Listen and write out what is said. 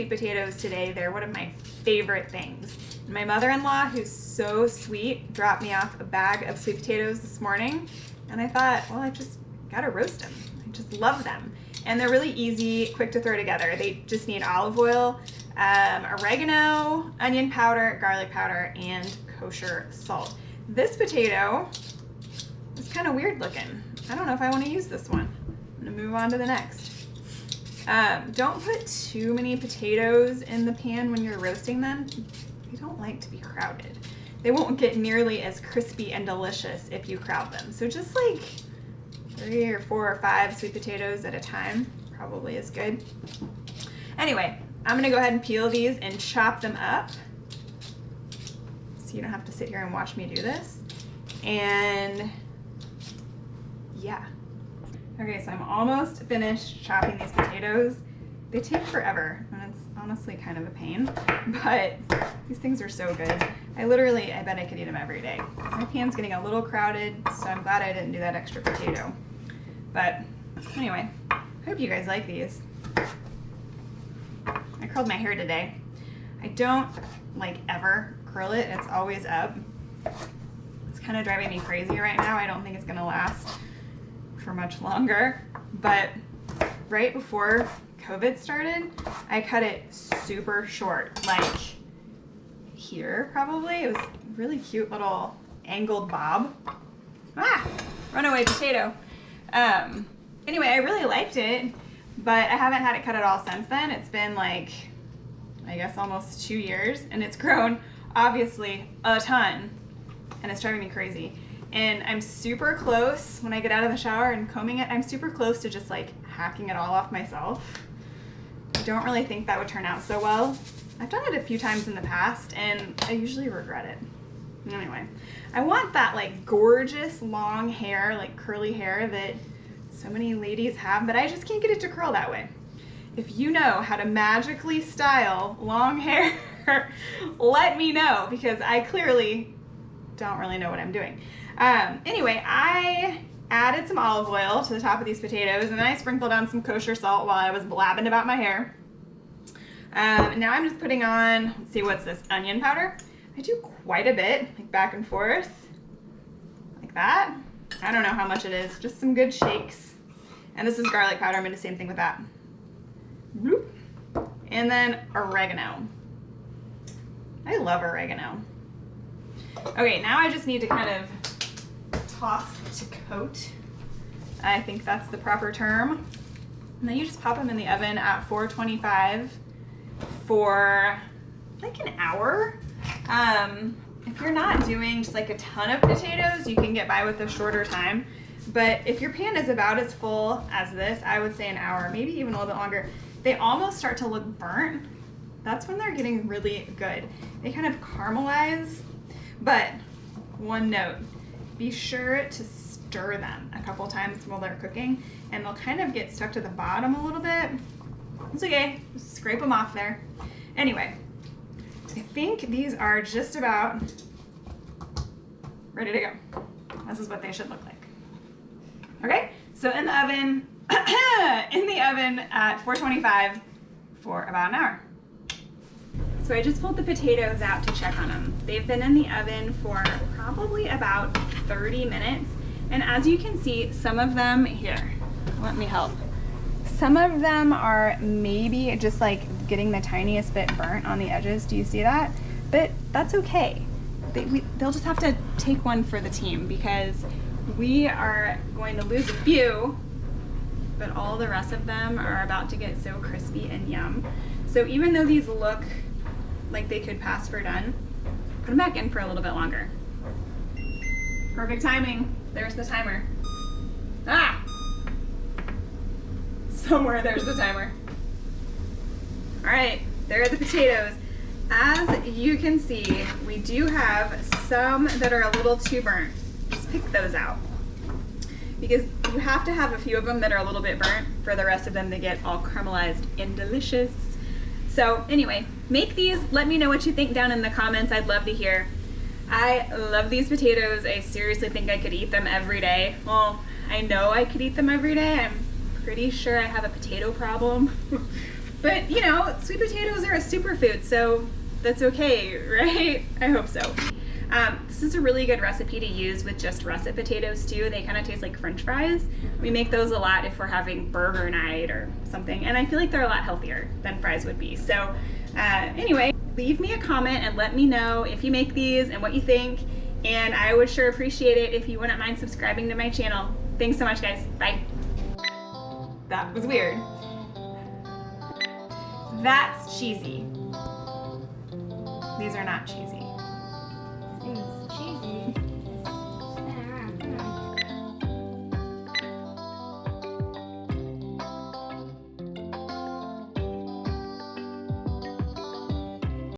sweet potatoes today. They're one of my favorite things. My mother-in-law, who's so sweet, dropped me off a bag of sweet potatoes this morning, and I thought, well, I just gotta roast them. I just love them. And they're really easy, quick to throw together. They just need olive oil, oregano, onion powder, garlic powder, and kosher salt. This potato is kind of weird looking. I don't know if I want to use this one. I'm gonna move on to the next. Don't put too many potatoes in the pan when you're roasting them. They don't like to be crowded. They won't get nearly as crispy and delicious if you crowd them. So just like 3 or 4 or 5 sweet potatoes at a time probably is good. Anyway, I'm gonna go ahead and peel these and chop them up so you don't have to sit here and watch me do this. And yeah. Okay, so I'm almost finished chopping these potatoes. They take forever, and it's honestly kind of a pain, but these things are so good. I bet I could eat them every day. My pan's getting a little crowded, so I'm glad I didn't do that extra potato. But anyway, I hope you guys like these. I curled my hair today. I don't like ever curl it, it's always up. It's kind of driving me crazy right now. I don't think it's gonna last for much longer, but right before COVID started, I cut it super short, like here probably. It was a really cute little angled bob. Ah, runaway potato. Anyway, I really liked it, but I haven't had it cut at all since then. It's been like, I guess almost 2 years, and it's grown obviously a ton, and it's driving me crazy. And I'm super close, when I get out of the shower and combing it, I'm super close to just like hacking it all off myself. I don't really think that would turn out so well. I've done it a few times in the past and I usually regret it. Anyway, I want that like gorgeous long hair, like curly hair that so many ladies have, but I just can't get it to curl that way. If you know how to magically style long hair, let me know, because I clearly don't really know what I'm doing. Anyway, I added some olive oil to the top of these potatoes, and then I sprinkled on some kosher salt while I was blabbing about my hair. Now I'm just putting on, let's see, what's this, onion powder? I do quite a bit, like back and forth, like that. I don't know how much it is, just some good shakes. And this is garlic powder, I'm gonna do the same thing with that. Bloop. And then oregano. I love oregano. Okay, now I just need to kind of toss to coat. I think that's the proper term. And then you just pop them in the oven at 425 for like an hour. If you're not doing just like a ton of potatoes, you can get by with a shorter time. But if your pan is about as full as this, I would say an hour, maybe even a little bit longer. They almost start to look burnt. That's when they're getting really good. They kind of caramelize. But one note, be sure to stir them a couple times while they're cooking, and they'll kind of get stuck to the bottom a little bit. It's okay, just scrape them off there. Anyway, I think these are just about ready to go. This is what they should look like. Okay, so in the oven, at 425 for about an hour. So I just pulled the potatoes out to check on them. They've been in the oven for probably about 30 minutes. And as you can see, some of them, here, let me help. Some of them are maybe just like getting the tiniest bit burnt on the edges. Do you see that? But that's okay. They'll just have to take one for the team, because we are going to lose a few, but all the rest of them are about to get so crispy and yum. So even though these look like they could pass for done, put them back in for a little bit longer. Perfect timing. There's the timer. Ah! Somewhere there's the timer. All right, there are the potatoes. As you can see, we do have some that are a little too burnt. Just pick those out, because you have to have a few of them that are a little bit burnt for the rest of them to get all caramelized and delicious. So anyway, make these. Let me know what you think down in the comments. I'd love to hear. I love these potatoes. I seriously think I could eat them every day. Well, I know I could eat them every day. I'm pretty sure I have a potato problem. But you know, sweet potatoes are a superfood, so that's okay, right? I hope so. This is a really good recipe to use with just russet potatoes too. They kind of taste like French fries. We make those a lot if we're having burger night or something, and I feel like they're a lot healthier than fries would be. So anyway, leave me a comment and let me know if you make these and what you think, and I would sure appreciate it if you wouldn't mind subscribing to my channel. Thanks so much, guys. Bye. That was weird. That's cheesy. These are not cheesy. It's cheesy.